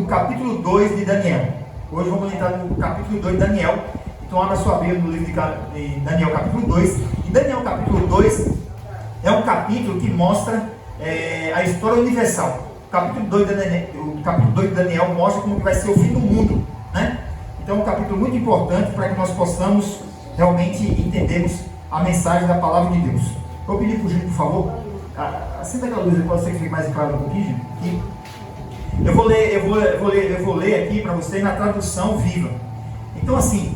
capítulo 2 de Daniel. Hoje vamos entrar no capítulo 2 de Daniel. Então abra sua Bíblia no livro de Daniel capítulo 2. E Daniel capítulo 2 é um capítulo que mostra a história universal. O capítulo 2 de Daniel mostra como que vai ser o fim do mundo, né? Então é um capítulo muito importante para que nós possamos realmente entendermos a mensagem da palavra de Deus. Vou pedir para o Gil, por favor, acenda aquela luz, pode ser que fique mais claro um pouquinho, Gil. Eu vou ler aqui para vocês na tradução viva. Então assim,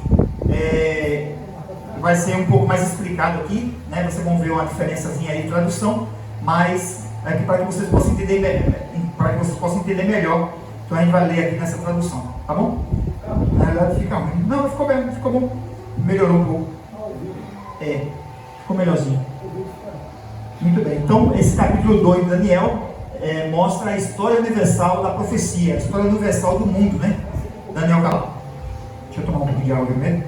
vai ser um pouco mais explicado aqui, né? Vocês vão ver uma diferençazinha aí de tradução, mas aqui para que vocês possam entender melhor. Então a gente vai ler aqui nessa tradução, tá bom? Na verdade fica ruim. Não, ficou bem, ficou bom. Melhorou um pouco. Ficou melhorzinho. Muito bem. Então esse capítulo 2 de Daniel mostra a história universal da profecia, a história universal do mundo, né? Daniel Galão. Deixa eu tomar um pouquinho de água primeiro.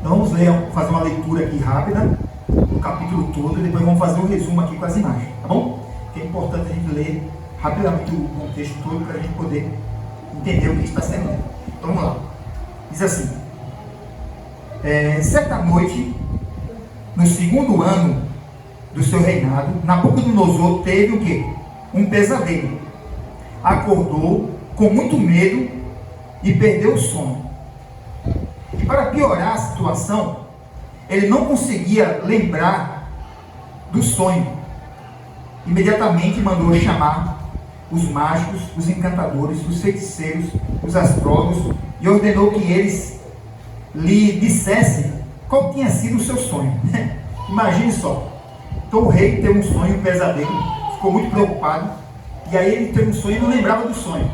Então vamos ler, fazer uma leitura aqui rápida do capítulo todo e depois vamos fazer um resumo aqui com as imagens, tá bom? Porque é importante a gente ler rapidamente o contexto todo para a gente poder entender o que está sendo lido. Então vamos lá. Diz assim: certa noite, no segundo ano do seu reinado, Nabucodonosor teve o quê? Um pesadelo. Acordou com muito medo e perdeu o sono. E para piorar a situação, ele não conseguia lembrar do sonho. Imediatamente mandou chamar os mágicos, os encantadores, os feiticeiros, os astrólogos e ordenou que eles lhe dissessem qual tinha sido o seu sonho. Imagine só. Então o rei teve um sonho, um pesadelo, ficou muito preocupado, e aí ele teve um sonho e não lembrava do sonho.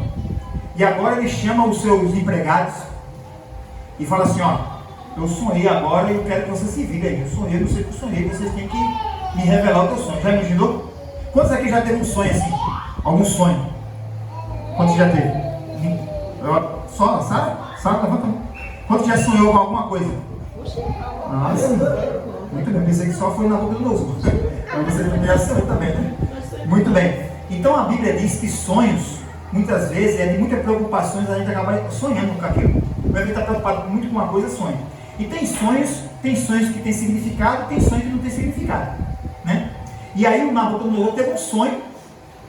E agora ele chama os seus empregados e fala assim: ó, eu sonhei agora e eu quero que você se vire aí. Eu sonhei, não sei o que eu sonhei, vocês têm que me revelar o teu sonho. Já imaginou? Quantos aqui já teve um sonho assim? Algum sonho? Quantos já teve? Só, sabe? Levanta a mão. Quantos já sonhou com alguma coisa? Ah, sim. Muito bem, pensei que só foi na boca do novo. Então você também já sonhou também, né? Muito bem. Então a Bíblia diz que sonhos, muitas vezes, de muitas preocupações, a gente acaba sonhando com aquilo. Quando a gente está preocupado muito com uma coisa, sonha. E tem sonhos que têm significado, tem sonhos que não têm significado, né? E aí o Nabucodonosor teve um sonho,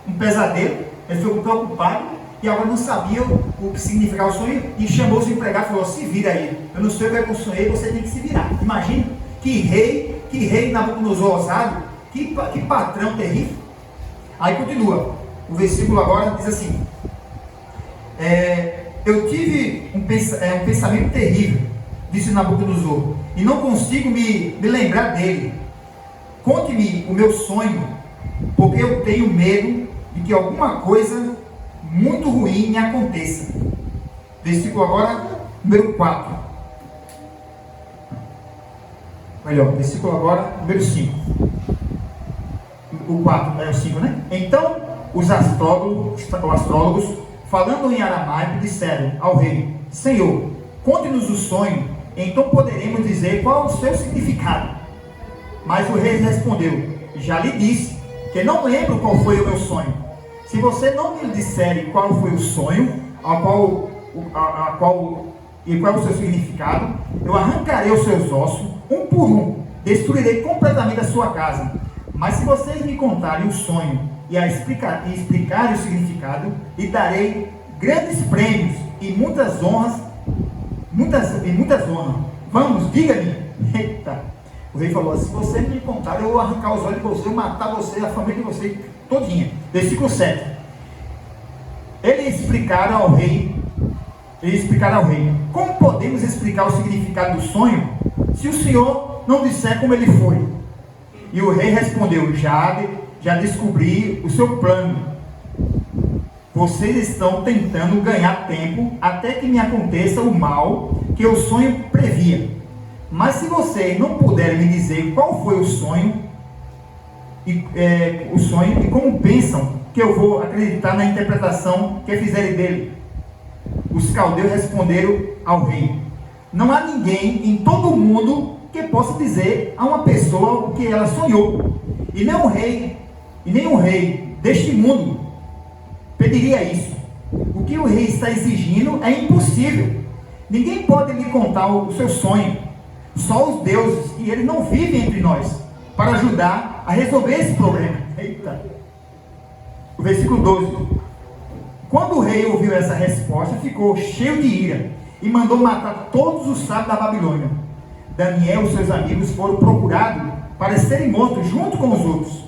um pesadelo, ele ficou preocupado e agora não sabia o que significava o sonho e chamou os empregados e falou: se vira aí, eu não sei o que é que eu sonhei, você tem que se virar. Imagina, que rei Nabucodonosor ousado, que patrão terrível. Aí continua, o versículo agora diz assim: eu tive um pensamento terrível, disse Nabucodonosor, e não consigo me lembrar dele. Conte-me o meu sonho, porque eu tenho medo de que alguma coisa muito ruim me aconteça. Versículo agora, número 4. Melhor, versículo agora, número 5. O 4 é o 5, né? Então, os astrólogos, falando em aramaico, disseram ao rei: Senhor, conte-nos o sonho, então poderemos dizer qual é o seu significado. Mas o rei respondeu: já lhe disse que não lembro qual foi o meu sonho. Se você não me disser qual foi o sonho, qual é o seu significado, eu arrancarei os seus ossos, um por um, destruirei completamente a sua casa. Mas se vocês me contarem o sonho e explicarem o significado, lhe darei grandes prêmios e muitas honras. Vamos, diga-me. Eita. O rei falou: se você me contar, eu vou arrancar os olhos de você, eu matar você, a família de você todinha. Versículo 7. Eles explicaram ao rei: como podemos explicar o significado do sonho se o senhor não disser como ele foi? E o rei respondeu: já descobri o seu plano. Vocês estão tentando ganhar tempo até que me aconteça o mal que o sonho previa. Mas se vocês não puderem me dizer qual foi o sonho e como pensam que eu vou acreditar na interpretação que fizerem dele? Os caldeus responderam ao rei: não há ninguém em todo o mundo que possa dizer a uma pessoa o que ela sonhou, e nem o rei e nenhum rei deste mundo pediria isso. O que o rei está exigindo é impossível. Ninguém pode lhe contar o seu sonho. Só os deuses, e eles não vivem entre nós para ajudar a resolver esse problema. Eita! O versículo 12. Quando o rei ouviu essa resposta, ficou cheio de ira e mandou matar todos os sábios da Babilônia. Daniel e seus amigos foram procurados para serem mortos junto com os outros.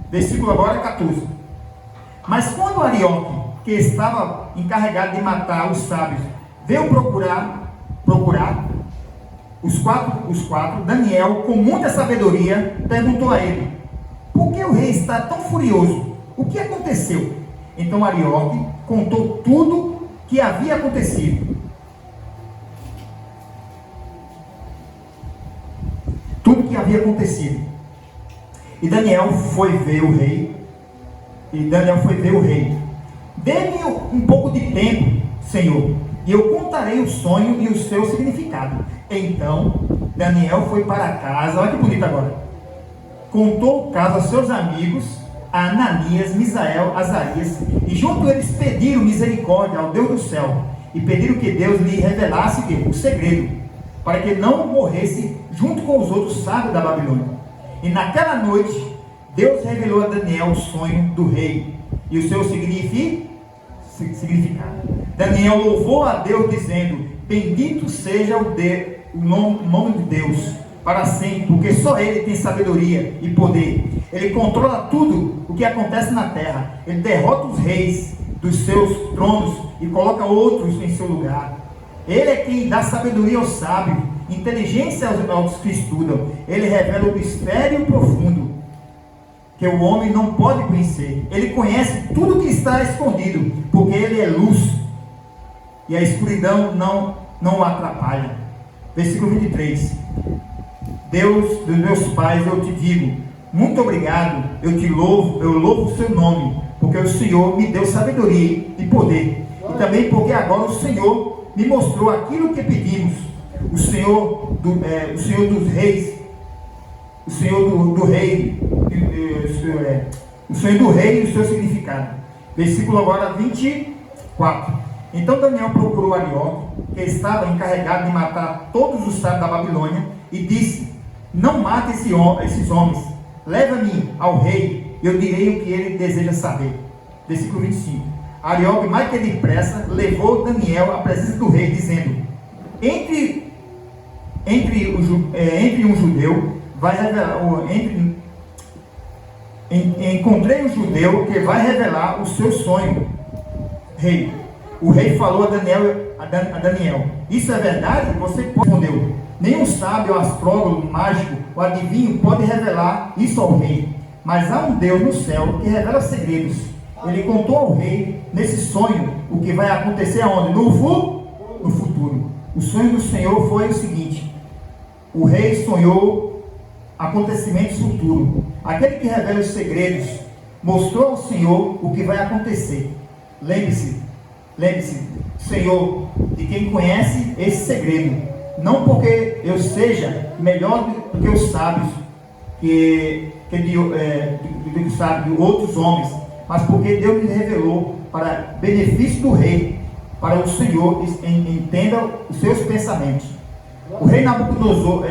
Versículo agora 14. Mas quando Arioque, que estava encarregado de matar os sábios, veio procurar os quatro, Daniel, com muita sabedoria, perguntou a ele: por que o rei está tão furioso? O que aconteceu? Então Arioque contou tudo que havia acontecido. Tudo que havia acontecido. E Daniel foi ver o rei. Dê-me um pouco de tempo, Senhor, e eu contarei o sonho e o seu significado. Então Daniel foi para casa. Olha que bonito agora. Contou o caso aos seus amigos, a Ananias, Misael, Azarias, e junto eles pediram misericórdia ao Deus do céu, e pediram que Deus lhe revelasse o segredo, para que não morresse junto com os outros sábios da Babilônia. E naquela noite Deus revelou a Daniel o sonho do rei e o seu significado. Daniel louvou a Deus, dizendo: bendito seja o nome de Deus para sempre, porque só Ele tem sabedoria e poder. Ele controla tudo o que acontece na terra. Ele derrota os reis dos seus tronos e coloca outros em seu lugar. Ele é quem dá sabedoria aos sábios, inteligência aos que estudam. Ele revela o mistério profundo que o homem não pode conhecer. Ele conhece tudo que está escondido, porque Ele é luz e a escuridão não o atrapalha. Versículo 23. Deus dos meus pais, eu te digo, muito obrigado, eu louvo o seu nome, porque o Senhor me deu sabedoria e poder, e também porque agora o Senhor me mostrou aquilo que pedimos. O Senhor dos reis, o sonho do rei e o seu significado. Versículo agora 24. Então Daniel procurou Arioque, que estava encarregado de matar todos os sábios da Babilônia, e disse: não mate esses homens, leva-me ao rei, e eu direi o que ele deseja saber. Versículo 25. Arioque, mais que depressa, levou Daniel à presença do rei, dizendo: entre um judeu vai revelar, encontrei um judeu que vai revelar o seu sonho, rei. O rei falou a Daniel: isso é verdade? Você respondeu: nenhum sábio, astrólogo, mágico ou adivinho pode revelar isso ao rei, mas há um Deus no céu que revela segredos. Ele contou ao rei nesse sonho o que vai acontecer aonde? No futuro. O sonho do Senhor foi o seguinte: o rei sonhou acontecimentos futuros. Aquele que revela os segredos mostrou ao Senhor o que vai acontecer. Lembre-se, Senhor, de quem conhece esse segredo, não porque eu seja melhor do que os sábios, de outros homens, mas porque Deus me revelou para benefício do rei, para o Senhor entenda os seus pensamentos. O rei Nabucodonosor,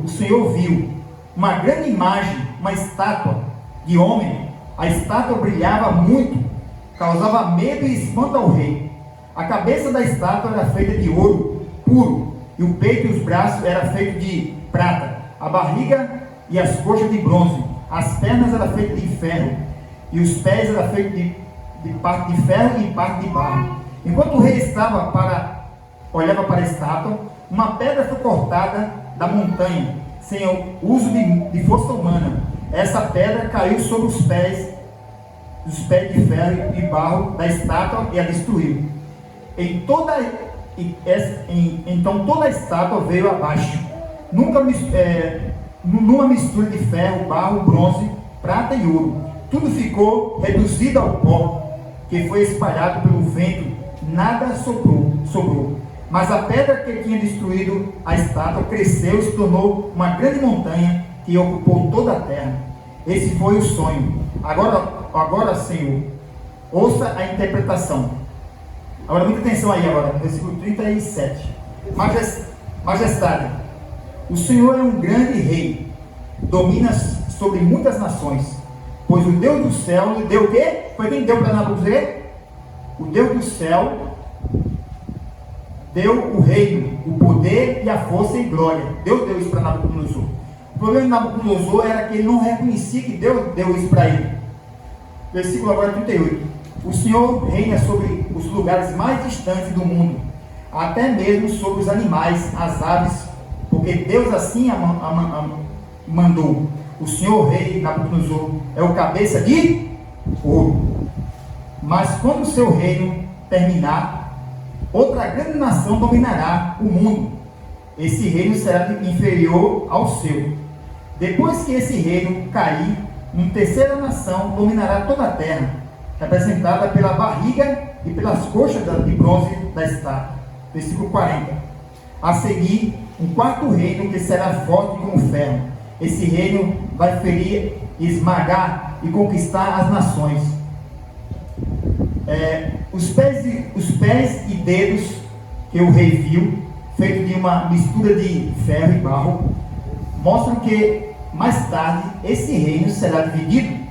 o Senhor viu uma grande imagem, uma estátua de homem. A estátua brilhava muito, causava medo e espanto ao rei. A cabeça da estátua era feita de ouro puro, e o peito e os braços eram feitos de prata, a barriga e as coxas de bronze, as pernas eram feitas de ferro, e os pés eram feitos de parte de ferro e parte de barro. Enquanto o rei olhava para a estátua, uma pedra foi cortada da montanha, sem o uso de força humana. Essa pedra caiu sobre os pés de ferro e barro da estátua e a destruiu. Então toda a estátua veio abaixo, numa mistura de ferro, barro, bronze, prata e ouro. Tudo ficou reduzido ao pó, que foi espalhado pelo vento, nada sobrou. Mas a pedra que tinha destruído a estátua cresceu e se tornou uma grande montanha que ocupou toda a terra. Esse foi o sonho. Agora, Senhor, ouça a interpretação. Agora, muita atenção aí agora, no versículo 37. Majestade, o Senhor é um grande rei, domina sobre muitas nações, pois o Deus do céu lhe deu o quê? Foi quem deu para Nabucodonosor? O Deus do céu deu o reino, o poder e a força e glória. Deus deu isso para Nabucodonosor. O problema de Nabucodonosor era que ele não reconhecia que Deus deu isso para ele. Versículo agora 38. O Senhor reina sobre os lugares mais distantes do mundo, até mesmo sobre os animais, as aves, porque Deus assim mandou. O Senhor rei Nabucodonosor é o cabeça de ouro. Mas quando o seu reino terminar, outra grande nação dominará o mundo. Esse reino será inferior ao seu. Depois que esse reino cair, uma terceira nação dominará toda a terra, representada pela barriga e pelas coxas de bronze da estátua. Versículo 40. A seguir, um quarto reino que será forte como ferro. Esse reino vai ferir, esmagar e conquistar as nações. Os pés e dedos que o rei viu, feito de uma mistura de ferro e barro, mostram que mais tarde esse reino será dividido.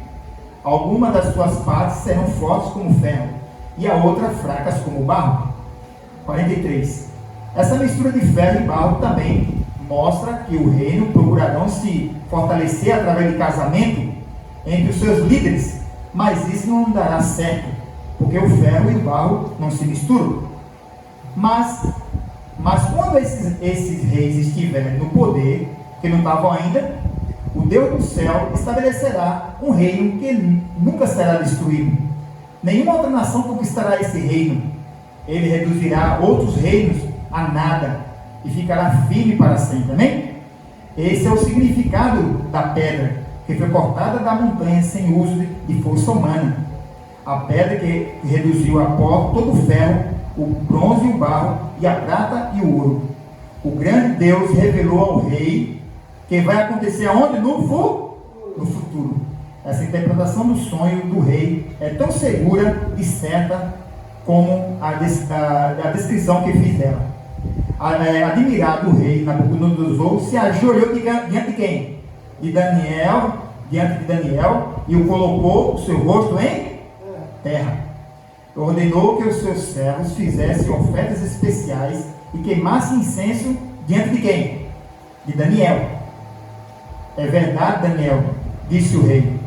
Algumas das suas partes serão fortes como ferro e a outra fracas como barro. 43. Essa mistura de ferro e barro também mostra que o reino procurarão se fortalecer através de casamento entre os seus líderes, mas isso não dará certo, porque o ferro e o barro não se misturam. Mas quando esses reis estiverem no poder, que não estavam ainda, o Deus do céu estabelecerá um reino que nunca será destruído. Nenhuma outra nação conquistará esse reino. Ele reduzirá outros reinos a nada e ficará firme para sempre. Amém? Esse é o significado da pedra que foi cortada da montanha sem uso de força humana. A pedra que reduziu a pó todo o ferro, o bronze e o barro, e a prata e o ouro. O grande Deus revelou ao rei que vai acontecer aonde? No futuro. Essa interpretação do sonho do rei é tão segura e certa como a descrição que fiz dela. Admirado o rei Nabucodonosor se ajoelhou diante de quem? Diante de Daniel, e o colocou o seu rosto em terra. Ordenou que os seus servos fizessem ofertas especiais e queimassem incenso diante de quem? De Daniel. É verdade, Daniel, disse o rei.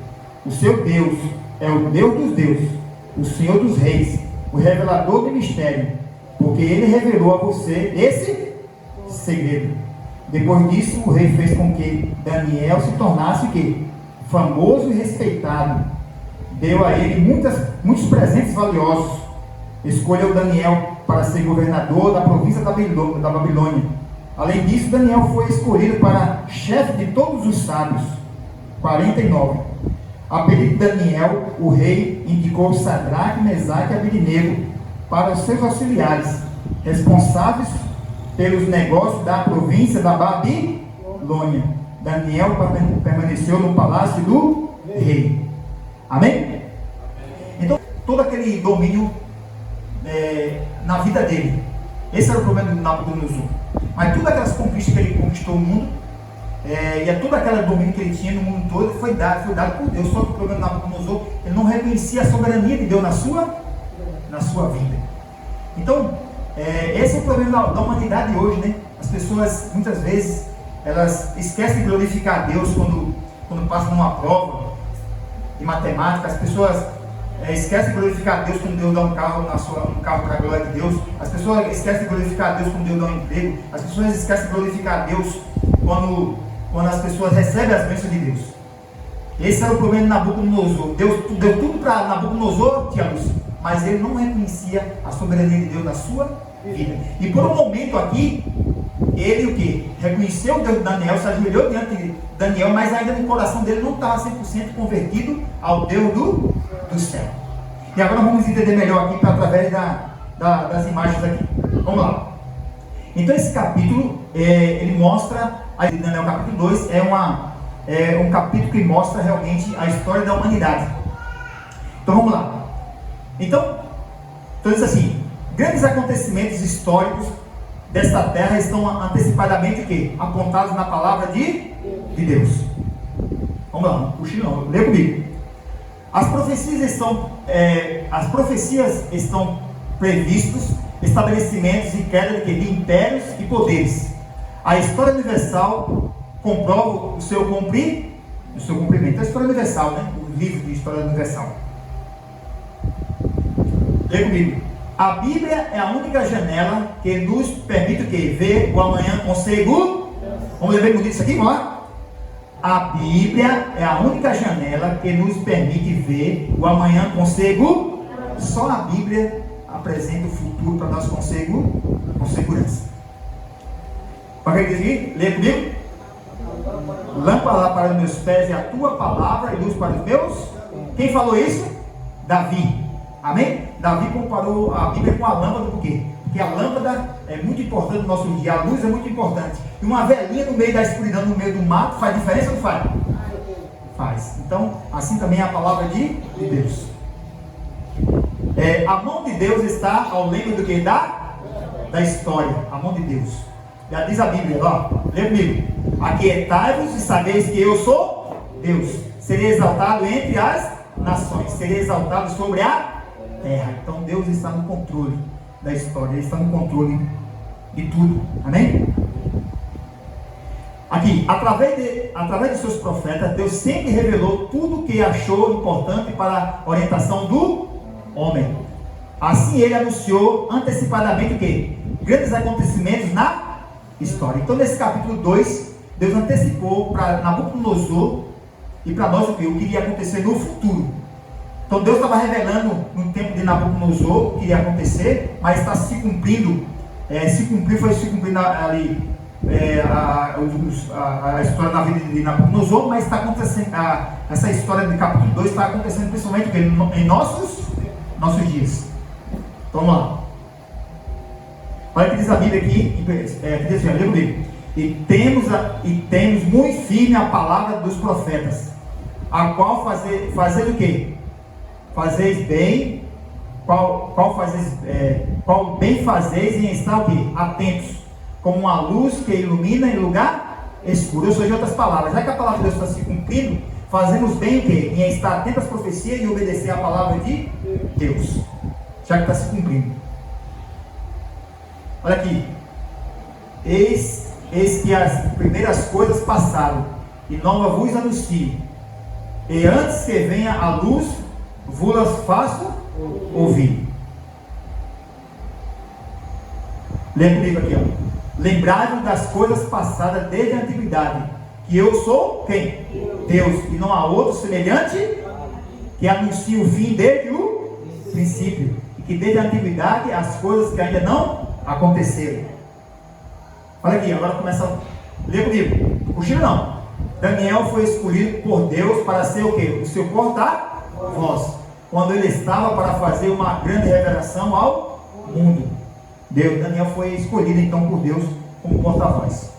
O seu Deus é o Deus dos deuses, o Senhor dos reis, o revelador do mistério, porque ele revelou a você esse segredo. Depois disso, o rei fez com que Daniel se tornasse o quê? Famoso e respeitado. Deu a ele muitos presentes valiosos. Escolheu Daniel para ser governador da província da Babilônia. Além disso, Daniel foi escolhido para chefe de todos os sábios. 49. A pedido de Daniel, o rei indicou Sadraque, Mesaque e Abednego para os seus auxiliares, responsáveis pelos negócios da província da Babilônia. Daniel permaneceu no palácio do rei. Amém? Então, todo aquele domínio na vida dele. Esse era o problema do Nabucodonosor. Mas todas aquelas conquistas que ele conquistou o mundo, e todo aquele domínio que ele tinha no mundo todo, foi dado por Deus. Só que o problema do Nabucodonosor, ele não reconhecia a soberania de Deus na sua vida. Então, esse é o problema da humanidade hoje, né? As pessoas, muitas vezes, elas esquecem de glorificar a Deus quando passam numa prova de matemática. As pessoas esquecem de glorificar a Deus quando Deus dá um carro para a glória de Deus. As pessoas esquecem de glorificar a Deus quando Deus dá um emprego. As pessoas esquecem de glorificar a Deus quando as pessoas recebem as bênçãos de Deus. Esse era o problema de Nabucodonosor. Deus deu tudo para Nabucodonosor, tia Lúcia, mas ele não reconhecia a soberania de Deus na sua vida. E por um momento aqui, ele o que? Reconheceu o Deus de Daniel, se ajoelhou diante de Daniel, mas ainda no coração dele não estava 100% convertido ao Deus do céu. E agora vamos entender melhor aqui através das imagens aqui. Vamos lá. Então esse capítulo, ele mostra, aí Daniel capítulo 2, é é um capítulo que mostra realmente a história da humanidade. Então vamos lá. Então diz assim: grandes acontecimentos históricos desta terra estão antecipadamente o quê? Apontados na palavra de Deus. Vamos lá, puxa não, lê comigo. As profecias estão previstos estabelecimentos e queda de impérios e poderes. A história universal comprova o seu cumprimento. A história universal, né? O livro de história universal. Lê comigo. A Bíblia é a única janela que nos permite o quê? Ver o amanhã com segurança. Vamos ler bem bonito isso aqui? Vamos lá? A Bíblia é a única janela que nos permite ver o amanhã com segurança. Só a Bíblia apresenta o futuro para nós com segurança. Para quem diz aqui? Lê comigo. Lâmpada para os meus pés é a tua palavra e luz para os meus. Quem falou isso? Davi. Amém? Davi comparou a Bíblia com a lâmpada, por quê? Porque a lâmpada é muito importante no nosso dia, a luz é muito importante. E uma velhinha no meio da escuridão, no meio do mato, faz diferença ou não faz? Faz. Então, assim também é a palavra de Deus. A mão de Deus está ao lembro do que? Da história. A mão de Deus. Já diz a Bíblia, ó, lê comigo. Aquietai-vos e sabeis que eu sou Deus. Serei exaltado entre as nações. Serei exaltado sobre a terra. Então Deus está no controle da história. Ele está no controle de tudo. Amém? Aqui, através de seus profetas, Deus sempre revelou tudo o que achou importante para a orientação do homem. Assim ele anunciou antecipadamente o quê? Grandes acontecimentos na história. Então nesse capítulo 2, Deus antecipou para Nabucodonosor e para nós o que iria acontecer no futuro. Então Deus estava revelando no tempo de Nabucodonosor o que iria acontecer, mas está se cumprindo, foi se cumprindo ali a história da vida de Nabucodonosor, mas está acontecendo, essa história de capítulo 2 está acontecendo principalmente em nossos dias. Então vamos lá. Olha o que diz a Bíblia aqui, que diz assim, lê comigo. E temos muito firme a palavra dos profetas, a qual fazer o quê? Fazeis bem, qual bem fazeis em estar o quê? Atentos, como uma luz que ilumina em lugar escuro. Ou seja, em outras palavras, já que a palavra de Deus está se cumprindo, fazemos bem o quê? Em estar atentos às profecias e obedecer a palavra de Deus, já que está se cumprindo. Olha aqui. Eis que as primeiras coisas passaram, e nova vos anuncio. E antes que venha a luz, vos faço ouvir. Lê comigo aqui, ó. Lembrai-vos das coisas passadas desde a antiguidade, que eu sou quem? Deus, e não há outro semelhante, que anuncia o fim desde o princípio, e que desde a antiguidade as coisas que ainda não aconteceram. Olha aqui, agora começa a ler comigo. Cochilo não. Daniel foi escolhido por Deus para ser o quê? O seu porta-voz, quando ele estava para fazer uma grande revelação ao mundo. Daniel foi escolhido então por Deus como porta-voz.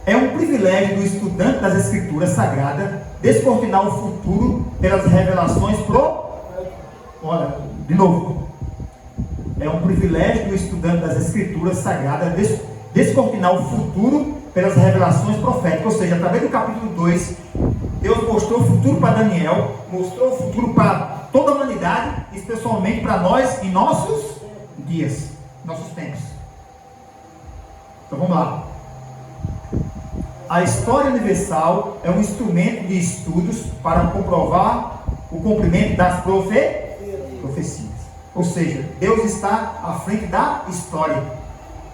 É um privilégio do estudante das Escrituras Sagradas descortinar o futuro pelas revelações Olha, de novo. É um privilégio do estudante das Escrituras Sagradas descortinar o futuro pelas revelações proféticas. Ou seja, através do capítulo 2, Deus mostrou o futuro para Daniel, mostrou o futuro para toda a humanidade, especialmente para nós em nossos dias, nossos tempos. Então vamos lá. A história universal é um instrumento de estudos para comprovar o cumprimento das profecias. Ou seja, Deus está à frente da história.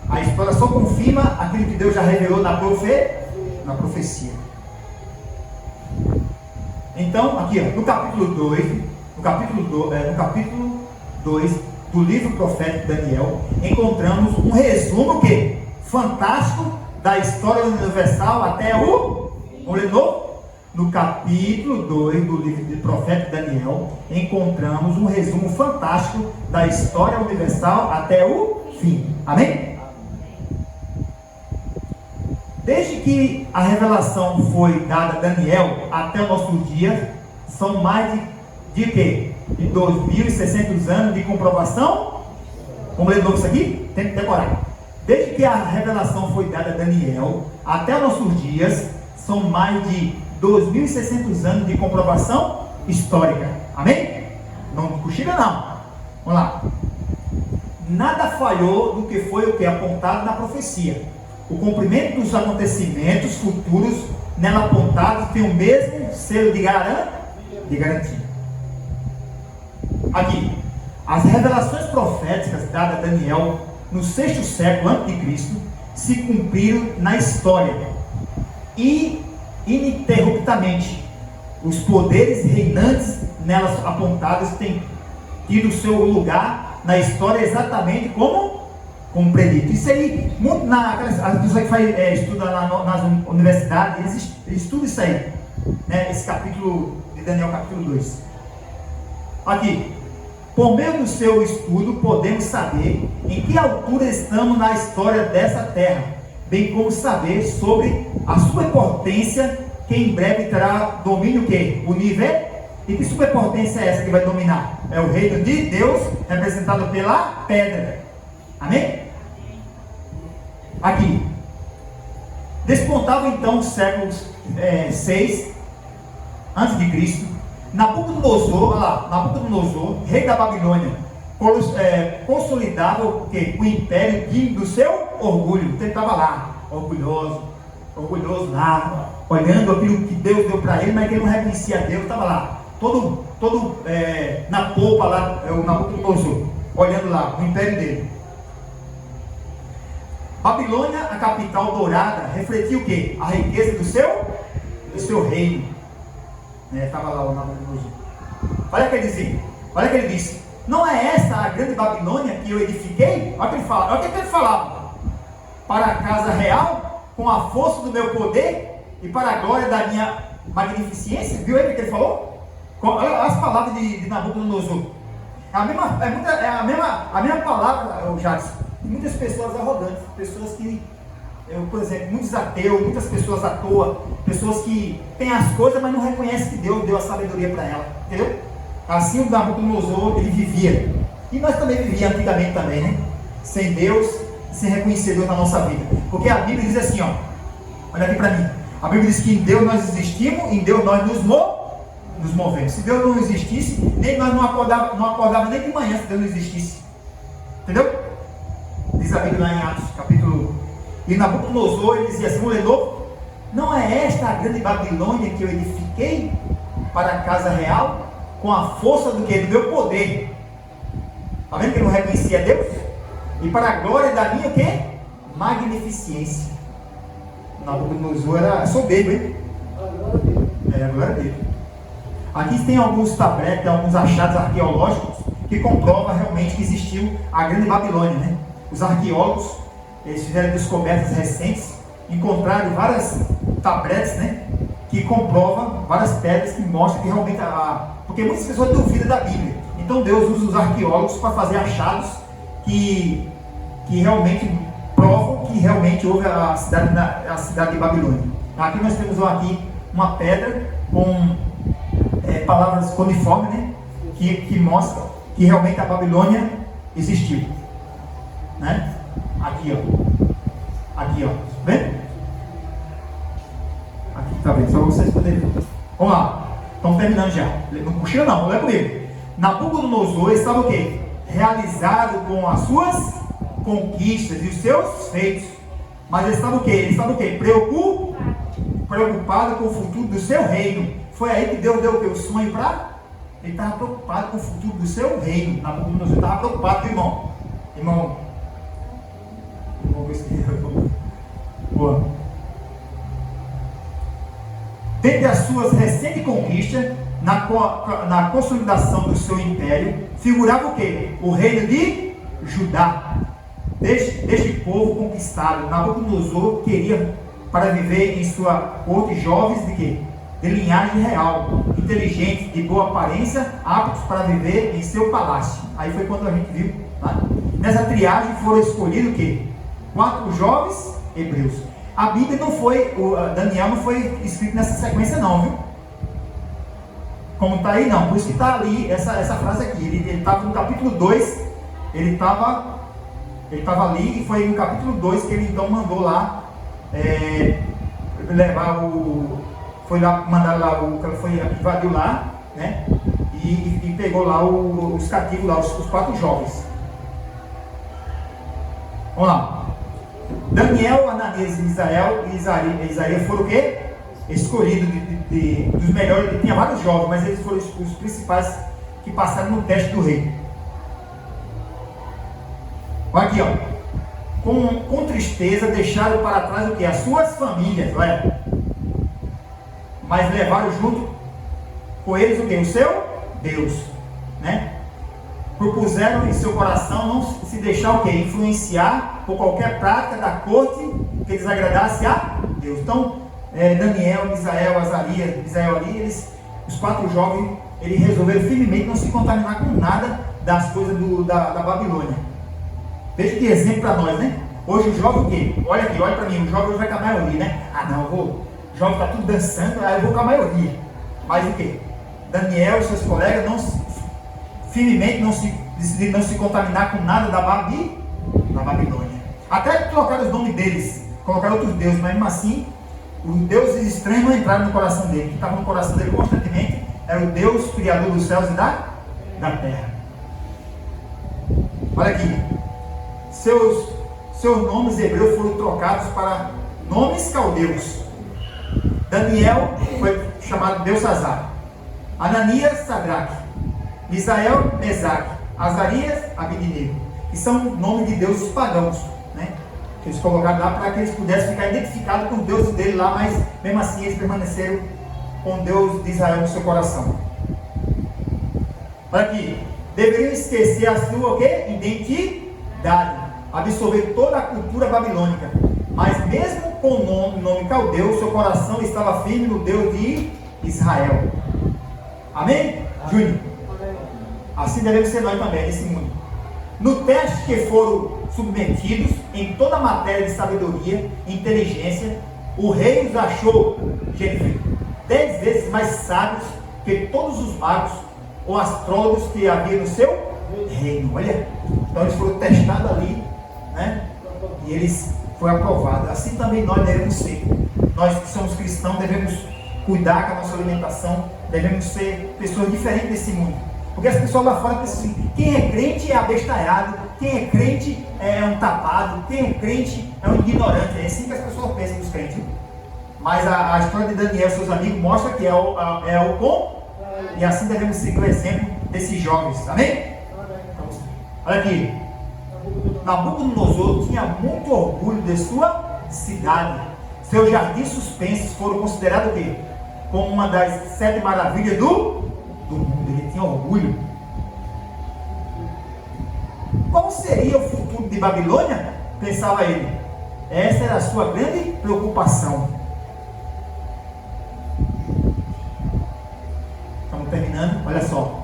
A história só confirma aquilo que Deus já revelou na profecia. Então, aqui ó, no capítulo 2 do livro profético de Daniel, encontramos um resumo que fantástico da história universal até o no capítulo 2 do livro profético de Daniel, encontramos um resumo fantástico da história universal até o fim. Amém? Desde que a revelação foi dada a Daniel até o nosso dia, são mais de quê? De 2.600 anos de comprovação. Vamos ler de novo isso aqui? Tem que decorar. Desde que a revelação foi dada a Daniel até os nossos dias, são mais de 2.600 anos de comprovação histórica. Amém? Não cochila não. Vamos lá. Nada falhou do que foi o que apontado na profecia. O cumprimento dos acontecimentos futuros nela apontados tem o mesmo selo de garantia. Aqui, as revelações proféticas dadas a Daniel no 6º século a.C. se cumpriram na história e ininterruptamente. Os poderes reinantes nelas apontados têm tido seu lugar na história exatamente como predito. Isso aí, muito as pessoas que estudam nas universidades, eles estudam isso aí, né? Esse capítulo de Daniel, capítulo 2. Aqui, por meio do seu estudo, podemos saber em que altura estamos na história dessa terra, bem como saber sobre a superpotência que em breve terá domínio o quê? O nível. E que superpotência é essa que vai dominar? É o reino de Deus, representado pela pedra. Amém? Aqui. Despontava então os séculos 6 antes de Cristo. Nabucodonosor, rei da Babilônia, consolidava o império digno do seu orgulho. Então ele estava lá, orgulhoso lá, olhando aquilo que Deus deu para ele, mas que ele não reconhecia a Deus. Estava lá, todo na polpa lá, o Nabucodonosor, olhando lá, o império dele. Babilônia, a capital dourada, refletia o quê? A riqueza do seu reino. Estava lá o Nabucodonosor. Olha o que ele dizia. Olha o que ele disse. Não é essa a grande Babilônia que eu edifiquei? Olha o que ele fala. Olha o que ele falava. Para a casa real, com a força do meu poder e para a glória da minha magnificência. Viu aí o que ele falou? Olha as palavras de Nabucodonosor. É a mesma palavra, Jadson. Muitas pessoas arrogantes, pessoas que, por exemplo, muitos ateus, muitas pessoas à toa, pessoas que têm as coisas, mas não reconhecem que Deus deu a sabedoria para ela, entendeu? Assim o Nabucodonosor, ele vivia, e nós também vivíamos antigamente também, né? Sem Deus, sem reconhecer Deus na nossa vida, porque a Bíblia diz assim, ó, olha aqui para mim, a Bíblia diz que em Deus nós existimos, em Deus nós nos movemos. Se Deus não existisse, nem nós não acordava nem de manhã se Deus não existisse, entendeu? Diz a Bíblia lá em Atos, capítulo. E Nabucodonosor, ele dizia assim, mulher, não é esta a grande Babilônia que eu edifiquei para a casa real, com a força do que? Do meu poder. Está vendo que ele não reconhecia Deus? E para a glória da minha o quê? Magnificência. Nabucodonosor era soberbo, hein? A glória dele. Aqui tem alguns tabletes, alguns achados arqueológicos que comprovam realmente que existiu a grande Babilônia, né? Os arqueólogos, eles fizeram descobertas recentes, encontraram várias tabletes, né, que comprovam várias pedras que mostram que realmente porque muitas pessoas duvidam da Bíblia. Então Deus usa os arqueólogos para fazer achados que realmente provam que realmente houve a cidade de Babilônia. Aqui nós temos uma pedra com palavras cuneiformes, né, que mostra que realmente a Babilônia existiu. Né? Aqui, ó. Vendo? Aqui, tá vendo? Só vocês poderem ver. Vamos lá. Estamos terminando já. Não cochila não, lê comigo. Nabucodonosor estava o quê? Realizado com as suas conquistas e os seus feitos. Mas ele estava o quê? Preocupado com o futuro do seu reino. Foi aí que Deus deu o quê? O sonho para... Ele estava preocupado com o futuro do seu reino. Nabucodonosor estava preocupado, irmão. Boa. Dentre as suas recentes conquistas, na consolidação do seu império, figurava o quê? O reino de Judá. Deste povo conquistado, Nabucodonosor queria para viver em sua corte jovens de quê? De linhagem real, inteligentes, de boa aparência, aptos para viver em seu palácio. Aí foi quando a gente viu, tá? Nessa triagem foram escolhidos o quê? 4 jovens hebreus. A Bíblia não foi, Daniel não foi escrito nessa sequência não, viu? Como está aí não, por isso que está ali essa frase aqui. Ele estava no capítulo 2, ele estava ali e foi no capítulo 2 que ele então mandou lá levar foi lá, mandar lá, invadiu lá, né? E pegou lá os cativos lá, os 4 jovens. Vamos lá. Daniel, Ananias, Misael e Isaías foram o quê? Escolhidos dos melhores. Tinha vários jovens, mas eles foram os principais que passaram no teste do rei. Olha aqui, ó. Com tristeza deixaram para trás o que? As suas famílias, olha. Mas levaram junto com eles o que? O seu Deus, né? Propuseram em seu coração não se deixar o que? Influenciar por qualquer prática da corte que desagradasse a Deus. Então, Daniel, Misael, Misael ali, os 4 jovens, eles resolveram firmemente não se contaminar com nada das coisas da Babilônia. Veja que exemplo para nós, né? Hoje o jovem o quê? Olha aqui, olha para mim, o jovem hoje vai com a maioria, né? Ah não, o jovem está tudo dançando, aí eu vou com a maioria. Mas o quê? Daniel e seus colegas firmemente decidiram não se contaminar com nada da Babilônia. Até trocaram os nomes deles, colocaram outros deuses, mas mesmo assim, os deuses estranhos não entraram no coração dele. O que estava no coração dele constantemente era o Deus criador dos céus e da terra. Olha aqui, seus nomes hebreus foram trocados para nomes caldeus. Daniel foi chamado Belsazar, Ananias, Sadraque, Misael, Mesaque, Azarias, Abednego, que são nomes de deuses pagãos, né? Eles colocaram lá para que eles pudessem ficar identificados com os deuses dele lá, mas mesmo assim eles permaneceram com o Deus de Israel no seu coração. Olha aqui, deveriam esquecer a sua o quê? Identidade, absorver toda a cultura babilônica, mas mesmo com o nome caldeu, seu coração estava firme no Deus de Israel. Amém? Júnior? Assim devemos ser nós também, nesse mundo. No teste que foram submetidos em toda a matéria de sabedoria e inteligência, o rei os achou, gente, 10 vezes mais sábios que todos os magos ou astrólogos que havia no seu reino. Olha, então eles foram testados ali, né? E eles foram aprovados. Assim também nós devemos ser. Nós que somos cristãos devemos cuidar com a nossa alimentação, devemos ser pessoas diferentes desse mundo. Porque as pessoas lá fora pensam assim: quem é crente é abestalhado, quem é crente é um tapado, quem é crente é um ignorante. É assim que as pessoas pensam dos crentes. Mas a história de Daniel e seus amigos mostra que é o bom, e assim devemos seguir o exemplo desses jovens. Amém? Olha aqui, Nabucodonosor tinha muito orgulho de sua cidade. Seus jardins suspensos foram considerados o quê? Como uma das 7 maravilhas do mundo. Ele tinha orgulho. Qual seria o futuro de Babilônia? Pensava ele. Essa era a sua grande preocupação. Estamos terminando, olha só.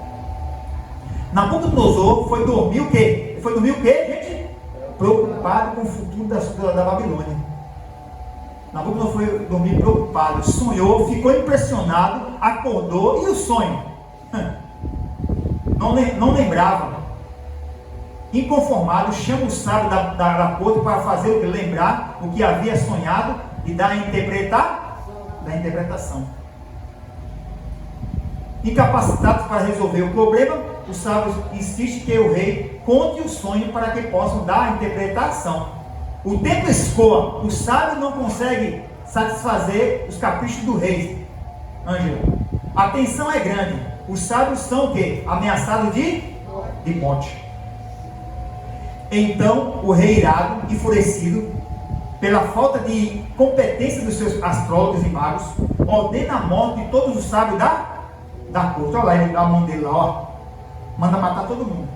Nabucodonosor foi dormir o quê? Foi dormir o quê, gente? Preocupado com o futuro da Babilônia. Nabucodonosor foi dormir preocupado, sonhou, ficou impressionado, acordou, e o sonho? Não lembrava. Inconformado, chama o sábio da corte para fazer o que? Lembrar o que havia sonhado e dar a interpretação. Incapacitados para resolver o problema, os sábios insistem que o rei conte o sonho para que possam dar a interpretação. O tempo escoa, o sábio não consegue satisfazer os caprichos do rei. Ângela, a tensão é grande. Os sábios são o quê? Ameaçados de morte. Então o rei, irado, enfurecido pela falta de competência dos seus astrólogos e magos, ordena a morte de todos os sábios da corte. Olha lá, ele dá a mão dele lá, ó. Manda matar todo mundo.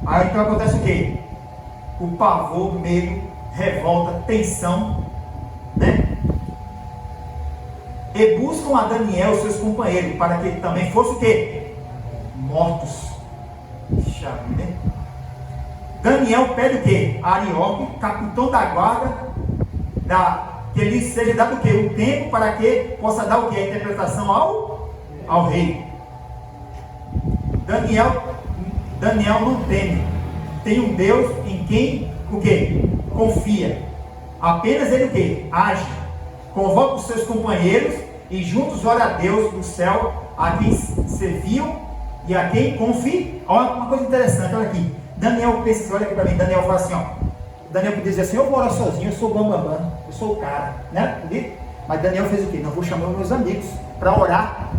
Aí então acontece o quê? O pavor, medo, revolta, tensão, né? E buscam a Daniel e seus companheiros para que também fossem o quê? Mortos. Chave, né? Daniel pede o quê? Arioque, capitão da guarda, que ele seja dado o quê? O tempo para que possa dar o quê? A interpretação ao rei. Daniel não teme. Tem um Deus em quem o quê? Confia. Apenas ele o quê? Age. Convoca os seus companheiros e juntos ora a Deus do céu, a quem serviam e a quem confia. Olha uma coisa interessante, olha aqui. Daniel pensa, olha aqui para mim, Daniel fala assim, ó. Daniel podia dizer assim, eu vou orar sozinho, eu sou o bambambam, eu sou o cara, né? Mas Daniel fez o quê? Não, vou chamar os meus amigos para orar,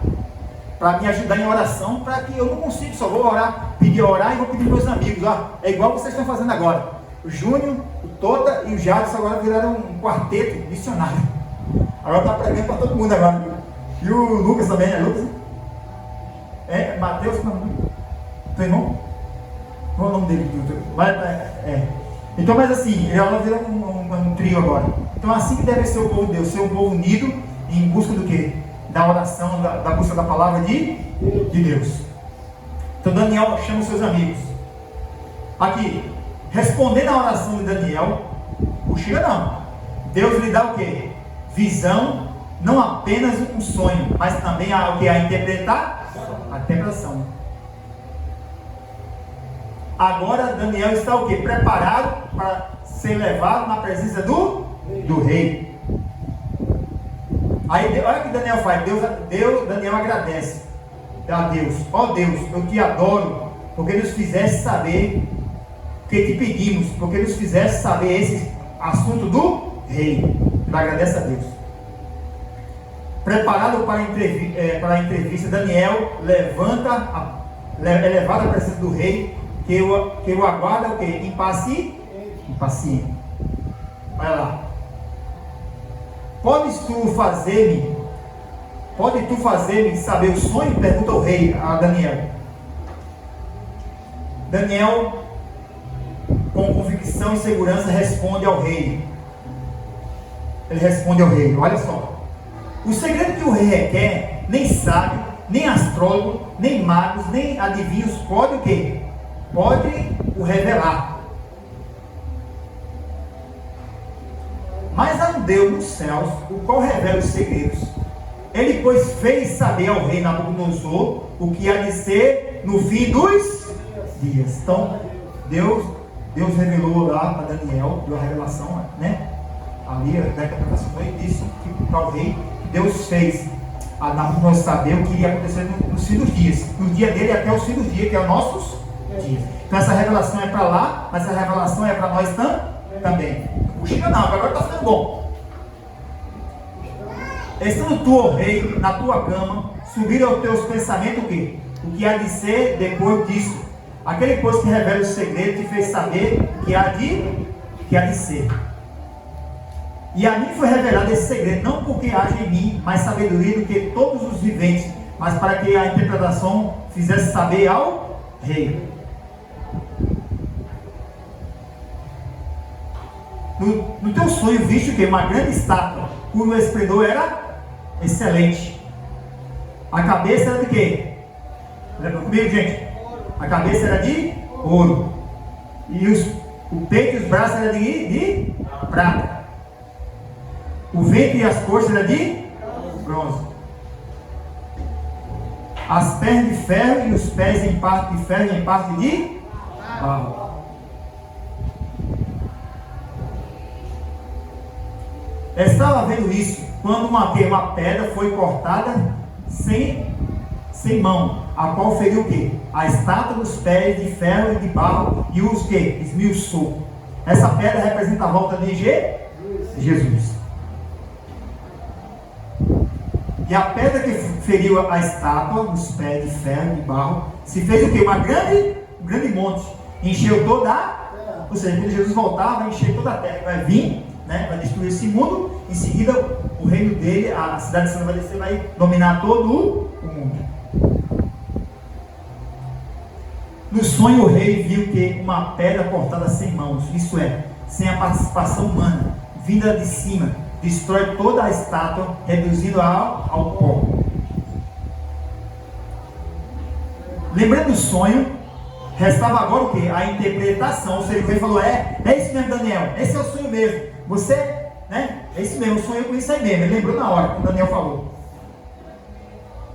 para me ajudar em oração, para que eu não consiga, só vou orar, pedir orar e vou pedir meus amigos, ó. É igual vocês estão fazendo agora. O Júnior, o Tota e o Jadson agora viraram um quarteto missionário. Agora está pregando para todo mundo agora. E o Lucas também, é Lucas? Mateus, teu irmão? Qual é o nome dele? Então, mas assim, ela vira um trio agora. Então, assim que deve ser o povo de Deus, ser um povo unido em busca do quê? Da oração, da busca da palavra de Deus. Então, Daniel chama os seus amigos. Aqui, respondendo à oração de Daniel, cochila não. Deus lhe dá o quê? Visão, não apenas um sonho, mas também o que? A interpretação. Agora Daniel está o quê? Preparado para ser levado na presença do rei. Aí olha o que Daniel faz. Daniel agradece a Deus. Ó Deus, eu te adoro, porque nos fizesse saber o que te pedimos, porque nos fizesse saber esse assunto do rei. Ele agradece a Deus. Preparado para a entrevista, Daniel é levado à presença do rei, que o aguarda o quê? Impaciente. Olha lá. Pode tu fazer-me saber o sonho? Pergunta o rei a Daniel. Daniel, com convicção e segurança, responde ao rei. Ele responde ao rei, olha só. O segredo que o rei requer, nem sábio, nem astrólogo, nem magos, nem adivinhos pode o quê? Pode o revelar. Mas há um Deus nos céus, o qual revela os segredos. Ele, pois, fez saber ao rei Nabucodonosor o que há de ser no fim dos dias. Então, Deus revelou lá para Daniel, deu a revelação, né? Ali, da interpretação, e disse para o rei, Deus fez a Nabucodonosor saber o que iria acontecer nos fim dos dias. No dia dele até os fim dos dias, que é os nossos dias. Então essa revelação é para lá, mas essa revelação é para nós também. Puxa não, agora está ficando bom. Estando tu, ó rei, na tua cama, subiram aos teus pensamentos o quê? O que há de ser depois disso. Aquele, pois, que revela o segredo, te fez saber o que há de ser. E a mim foi revelado esse segredo, não porque haja em mim mais sabedoria do que todos os viventes, mas para que a interpretação fizesse saber ao rei. No teu sonho viste o que? Uma grande estátua, cujo esplendor era excelente. A cabeça era de quê? Lembra comigo, gente? A cabeça era de ouro. E o peito e os braços eram de prata. O ventre e as coxas eram de bronze. As pernas de ferro e os pés em parte de ferro e em parte de barro. Estava vendo isso quando uma pedra foi cortada sem mão, a qual feriu o quê? A estátua dos pés de ferro e de barro e os que? Esmiuçou. Essa pedra representa a volta de Jesus. E a pedra que feriu a estátua dos pés de ferro e de barro se fez o quê? Um grande monte. Encheu toda a... Ou seja, quando Jesus voltar, vai encher toda a terra. Vai vir, né? Vai destruir esse mundo. Em seguida, o reino dele, a cidade de Santa vai descer, vai dominar todo o mundo. No sonho, o rei viu que uma pedra cortada sem mãos, isso é, sem a participação humana, vinda de cima, destrói toda a estátua, reduzindo-a ao pó. Lembrando do sonho, restava agora o que? A interpretação. Ou seja, o rei falou, é isso mesmo, Daniel, esse é o sonho mesmo. Você, né, É isso mesmo, eu sonhei com isso aí mesmo. Ele lembrou na hora, quando Daniel falou.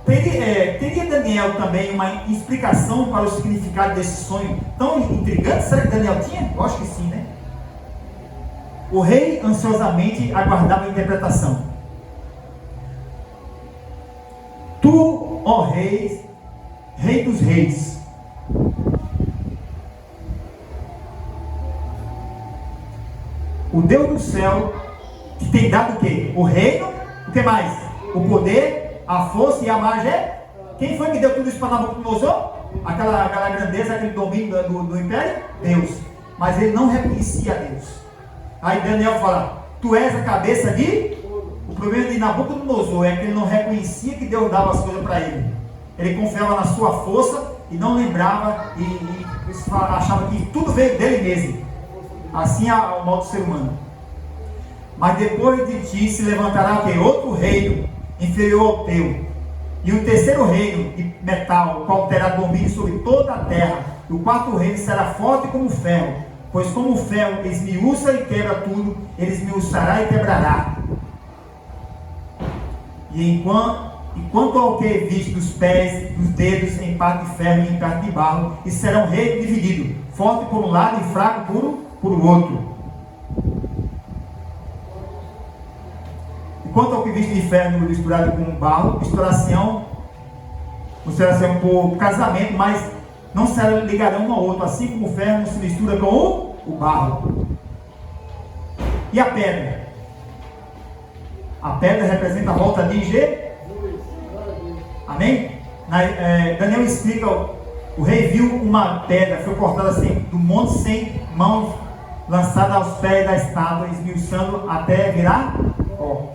Teria Daniel também uma explicação para o significado desse sonho tão intrigante? Será que Daniel tinha? Eu acho que sim, né? O rei ansiosamente aguardava a interpretação. Tu, ó rei, rei dos reis, o Deus do céu, que tem dado o quê? O reino, o que mais? O poder, a força e a majestade. Quem foi que deu tudo isso para Nabucodonosor? Aquela grandeza, aquele domínio do império? Deus. Mas ele não reconhecia a Deus. Aí Daniel fala, tu és a cabeça de... O problema de Nabucodonosor é que ele não reconhecia que Deus dava as coisas para ele. Ele confiava na sua força e não lembrava e achava que tudo veio dele mesmo. Assim é o mal do ser humano. Mas depois de ti se levantará o quê? Outro reino inferior ao teu, e o terceiro reino de metal, o qual terá domínio sobre toda a terra. E o quarto reino será forte como o ferro, pois como o ferro esmiuça e quebra tudo, ele esmiuçará e quebrará. E enquanto ao que viste dos pés, dos dedos, em parte de ferro e em parte de barro, e será um reino dividido, forte por um lado e fraco por outro. Quanto ao que viste de ferro misturado com barro, misturação por casamento, mas não se ligarão um ao outro, assim como o ferro não se mistura com o barro. E a pedra? A pedra representa a volta de Jesus. Amém? Daniel explica, o rei viu uma pedra, foi cortada assim, do monte sem mãos, lançada aos pés da estátua, esmiuçando até virar pó.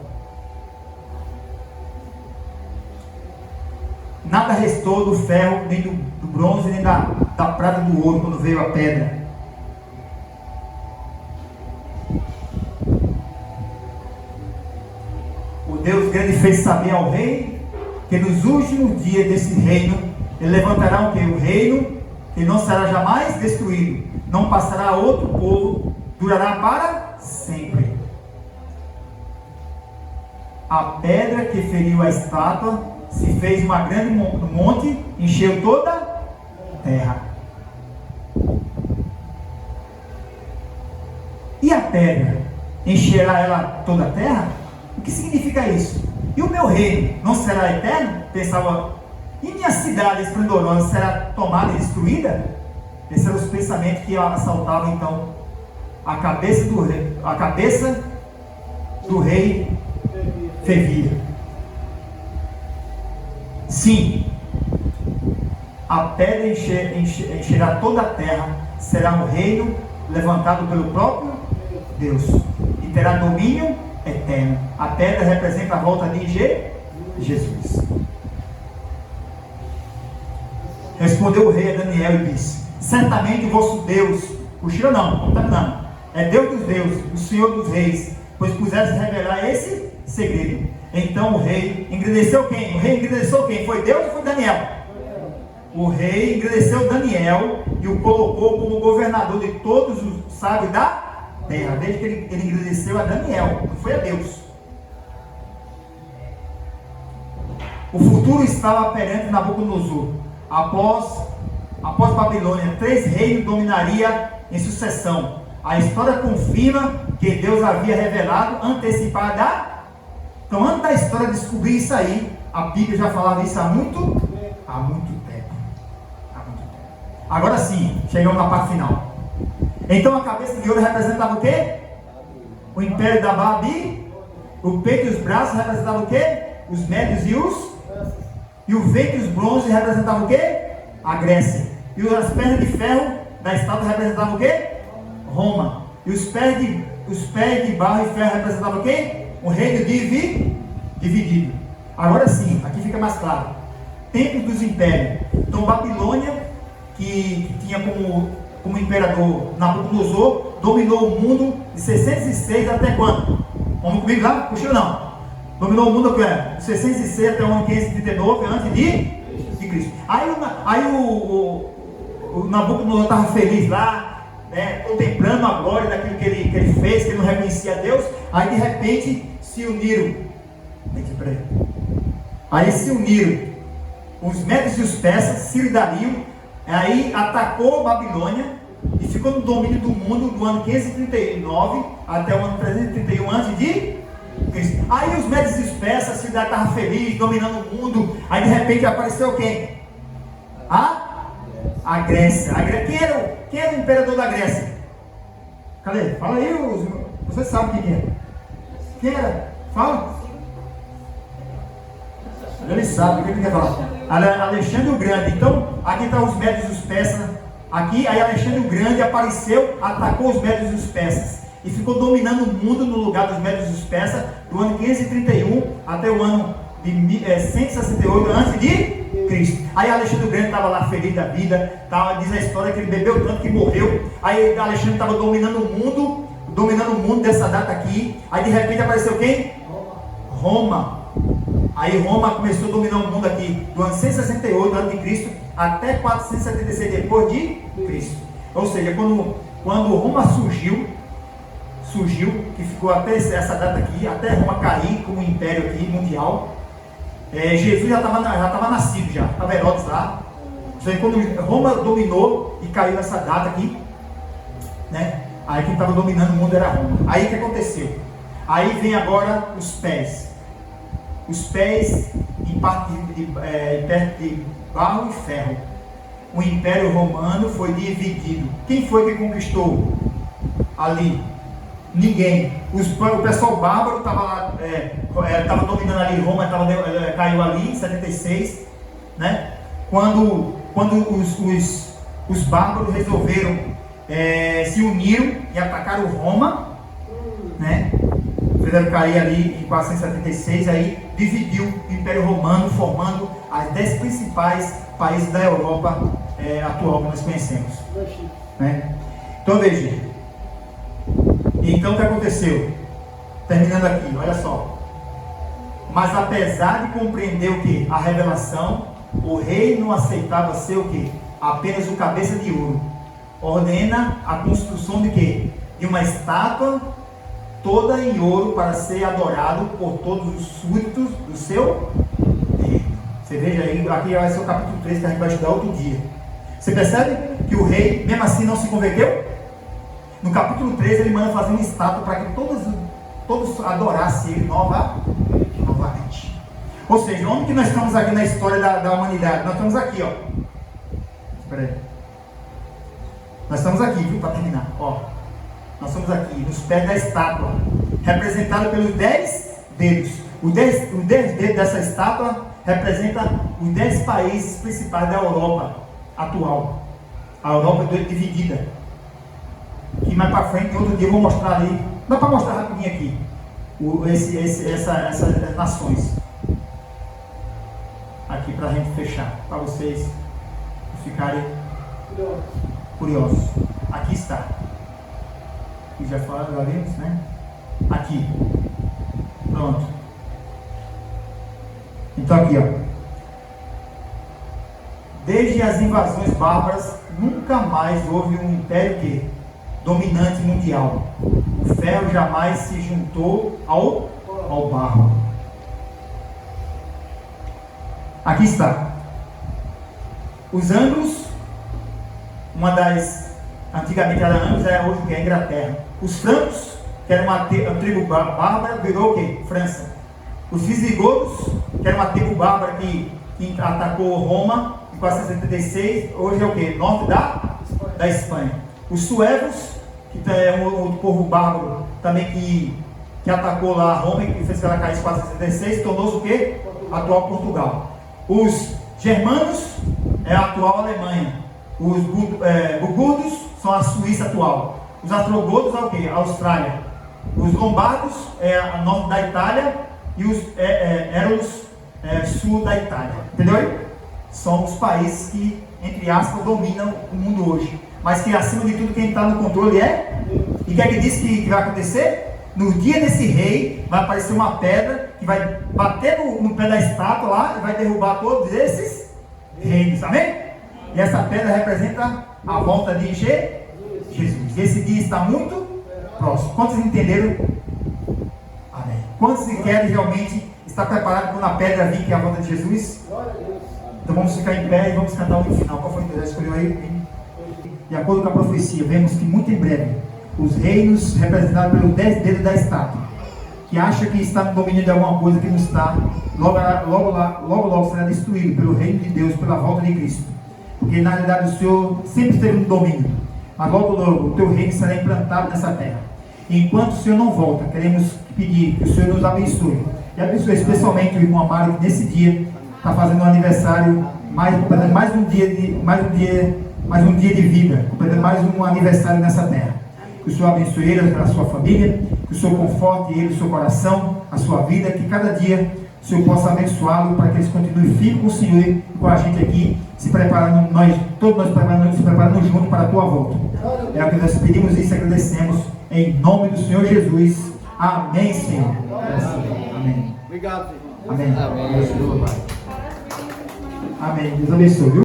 Nada restou do ferro, nem do bronze, nem da prata, do ouro, quando veio a pedra. O Deus grande fez saber ao rei que nos últimos dias desse reino, ele levantará o quê? O reino que não será jamais destruído, não passará a outro povo, durará para sempre. A pedra que feriu a estátua se fez uma grande monte, encheu toda a terra. E a pedra encherá ela toda a terra? O que significa isso? E o meu reino não será eterno? Pensava. E minha cidade esplendorosa será tomada e destruída? Esses eram os pensamentos que assaltavam então a cabeça do rei fervia. Sim, a pedra encherá toda a terra, será um reino levantado pelo próprio Deus e terá domínio eterno. A pedra representa a volta de Jesus. Respondeu o rei a Daniel e disse: certamente o vosso Deus, cochila não está não, é Deus dos deuses, o Senhor dos reis, pois puseste revelar esse segredo. Então o rei engrandeceu quem? O rei engrandeceu quem? Foi Deus ou foi Daniel? O rei engrandeceu Daniel e o colocou como governador de todos os sábios da terra. Desde que ele engrandeceu a Daniel, não foi a Deus. O futuro estava perante Nabucodonosor. Após Babilônia, 3 reinos dominaria em sucessão. A história confirma que Deus havia revelado, antecipada. Então, antes da história descobrir isso aí, a Bíblia já falava isso há muito tempo. Agora sim, chegamos na parte final. Então, a cabeça de ouro representava o quê? O império da Babi. O peito e os braços representavam o quê? Os médios e o ventre e os bronzes representavam o quê? A Grécia. E as pernas de ferro da estátua representavam o quê? Roma. E os pés de barro e ferro representavam o quê? Um reino dividido. Agora sim, aqui fica mais claro. Tempos dos impérios. Então Babilônia, que tinha como imperador Nabucodonosor, dominou o mundo de 606 até quando? Vamos comigo lá? Puxa não. Dominou o mundo de 606 até o ano 539 antes de Cristo. Aí o Nabucodonosor estava feliz lá, né, contemplando a glória daquilo que ele fez, que ele não reconhecia a Deus. Aí de repente se uniram. Aí se uniram os medos e os persas, Ciro e Dario. Aí atacou Babilônia e ficou no domínio do mundo do ano 539 até o ano 331 antes de Cristo. Aí os medos e os persas, a cidade estava feliz, dominando o mundo. Aí de repente apareceu quem? A Grécia. Quem era o imperador da Grécia? Cadê? Fala aí, você sabe quem é. Quem era? Fala. Ele sabe o que ele quer falar. Alexandre o Grande. Então, aqui estão os medos e os persas. Aqui, aí Alexandre o Grande apareceu, atacou os medos e os persas e ficou dominando o mundo no lugar dos medos e os persas do ano 531 até o ano de 168 antes de Cristo. Aí Alexandre o Grande estava lá feliz da vida, diz a história que ele bebeu tanto que morreu. Aí Alexandre estava dominando o mundo dessa data aqui. Aí de repente apareceu quem? Roma. Aí Roma começou a dominar o mundo aqui do ano 168 antes de Cristo até 476 depois de Cristo. Ou seja, quando Roma surgiu, que ficou até essa data aqui, até Roma cair como império aqui mundial, Jesus já estava nascido, já estava Herodes lá. Ou seja, quando Roma dominou e caiu nessa data aqui, né? Aí quem estava dominando o mundo era Roma. Aí o que aconteceu? Aí vem agora os pés em parte de barro e ferro. O Império Romano foi dividido. Quem foi que conquistou ali? Ninguém. O pessoal bárbaro estava dominando ali Roma, caiu ali em 76, né? Quando os bárbaros resolveram se uniram e atacaram Roma, né? Fizeram cair ali em 476, aí dividiu o Império Romano, formando as 10 principais países da Europa atual que nós conhecemos, né? Então veja. Então o que aconteceu? Terminando aqui, olha só. Mas apesar de compreender o que? A revelação, o rei não aceitava ser o que? Apenas o cabeça de ouro. Ordena a construção de quê? De uma estátua toda em ouro para ser adorado por todos os súditos do seu reino. Você veja aí, aqui vai ser o capítulo 3 que a gente vai estudar outro dia. Você percebe que o rei, mesmo assim, não se converteu? No capítulo 3 ele manda fazer uma estátua para que todos adorassem ele novamente. Ou seja, onde que nós estamos aqui na história da humanidade? Nós estamos aqui, ó. Espera aí. Nós estamos aqui, viu, para terminar, ó. Nós estamos aqui, nos pés da estátua, representado pelos 10 dedos. Os 10 dedos dessa estátua representa os 10 países principais da Europa atual. A Europa dividida. Que mais para frente, outro dia eu vou mostrar ali. Dá para mostrar rapidinho aqui. Essas nações. Aqui para a gente fechar. Para vocês ficarem curiosos. Aqui está. Que já vimos, né? Aqui. Pronto. Então aqui, ó. Desde as invasões bárbaras, nunca mais houve um império dominante mundial. O ferro jamais se juntou ao barro. Aqui está. Os anglos, antigamente era anglos, hoje que é a Inglaterra. Os francos, que era uma tribo bárbara, virou o quê? França. Os visigodos, que era uma tribo bárbara que atacou Roma em 476, hoje é o quê? Norte da Espanha. Os suevos, que é um povo bárbaro também que atacou lá Roma e fez que ela caísse em 476, tornou-se o quê? Atual Portugal. Os germanos é a atual Alemanha. Os burgundos são a Suíça atual. Os ostrogodos é o quê? A Austrália. Os lombardos é a norte da Itália e os érulos sul da Itália. Entendeu? São os países que, entre aspas, dominam o mundo hoje. Mas que acima de tudo quem está no controle é. E o que é que diz que vai acontecer? No dia desse rei vai aparecer uma pedra que vai bater no pé da estátua lá e vai derrubar todos esses reinos. Amém? E essa pedra representa a volta de Jesus. Esse dia está muito próximo. Quantos entenderam? Amém. Quantos querem realmente estar preparados quando a pedra vir, que é a volta de Jesus? Então vamos ficar em pé e vamos cantar o hino final. Qual foi o que já escolheu aí? De acordo com a profecia, vemos que muito em breve os reinos representados pelo 10 dedos da estátua, que acha que está no domínio de alguma coisa que não está, logo será destruído pelo reino de Deus, pela volta de Cristo. Porque na realidade o Senhor sempre esteve no domínio, mas logo o teu reino será implantado nessa terra. E enquanto o Senhor não volta, queremos pedir que o Senhor nos abençoe, e abençoe especialmente o irmão Amaro, que nesse dia está fazendo um aniversário, mais um dia de vida, completando mais um aniversário nessa terra. Que o Senhor abençoe ele, a sua família, que o Senhor conforte ele, o seu coração, a sua vida, que cada dia o Senhor possa abençoá-lo para que eles continuem firmes com o Senhor e com a gente aqui, se preparando, todos nós se preparando juntos para a tua volta. É o que nós pedimos isso e agradecemos em nome do Senhor Jesus. Amém, Senhor. Amém. Obrigado, Amém. Amém. Amém. Deus abençoe, viu?